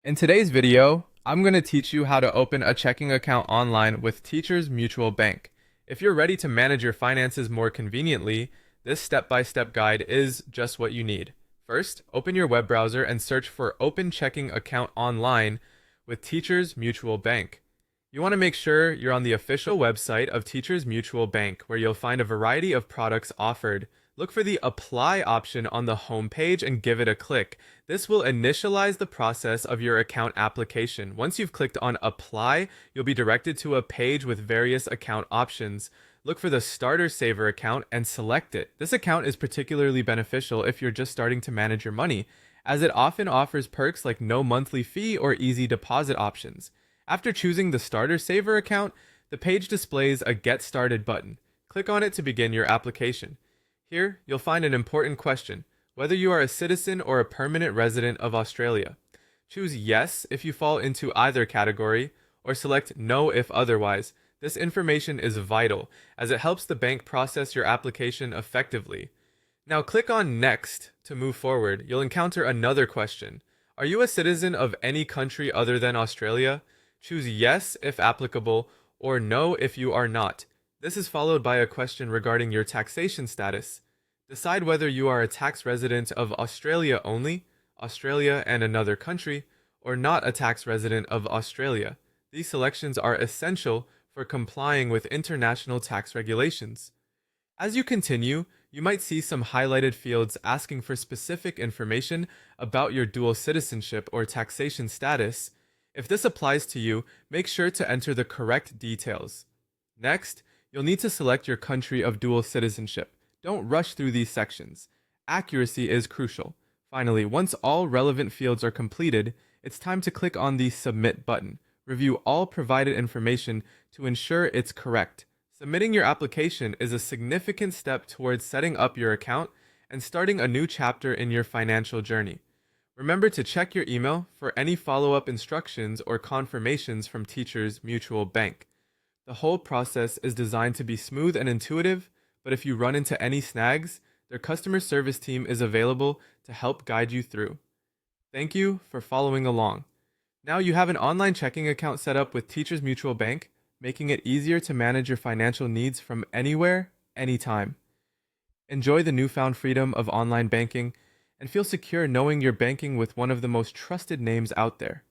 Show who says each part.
Speaker 1: In today's video, I'm going to teach you how to open a checking account online with Teachers Mutual Bank. If you're ready to manage your finances more conveniently, this step-by-step guide is just what you need. First, open your web browser and search for Open Checking Account Online with Teachers Mutual Bank. You want to make sure you're on the official website of Teachers Mutual Bank, where you'll find a variety of products offered. Look for the Apply option on the home page and give it a click. This will initialize the process of your account application. Once you've clicked on Apply, you'll be directed to a page with various account options. Look for the Starter Saver account and select it. This account is particularly beneficial if you're just starting to manage your money, as it often offers perks like no monthly fee or easy deposit options. After choosing the Starter Saver account, the page displays a Get Started button. Click on it to begin your application. Here, you'll find an important question: whether you are a citizen or a permanent resident of Australia. Choose Yes if you fall into either category, or select No if otherwise. This information is vital, as it helps the bank process your application effectively. Now click on Next to move forward. You'll encounter another question. Are you a citizen of any country other than Australia? Choose Yes if applicable, or No if you are not. This is followed by a question regarding your taxation status. Decide whether you are a tax resident of Australia only, Australia and another country, or not a tax resident of Australia. These selections are essential for complying with international tax regulations. As you continue, you might see some highlighted fields asking for specific information about your dual citizenship or taxation status. If this applies to you, make sure to enter the correct details. Next, you'll need to select your country of dual citizenship. Don't rush through these sections. Accuracy is crucial. Finally, once all relevant fields are completed, it's time to click on the Submit button. Review all provided information to ensure it's correct. Submitting your application is a significant step towards setting up your account and starting a new chapter in your financial journey. Remember to check your email for any follow-up instructions or confirmations from Teachers Mutual Bank. The whole process is designed to be smooth and intuitive, but if you run into any snags, their customer service team is available to help guide you through. Thank you for following along. Now you have an online checking account set up with Teachers Mutual Bank, making it easier to manage your financial needs from anywhere, anytime. Enjoy the newfound freedom of online banking and feel secure knowing you're banking with one of the most trusted names out there.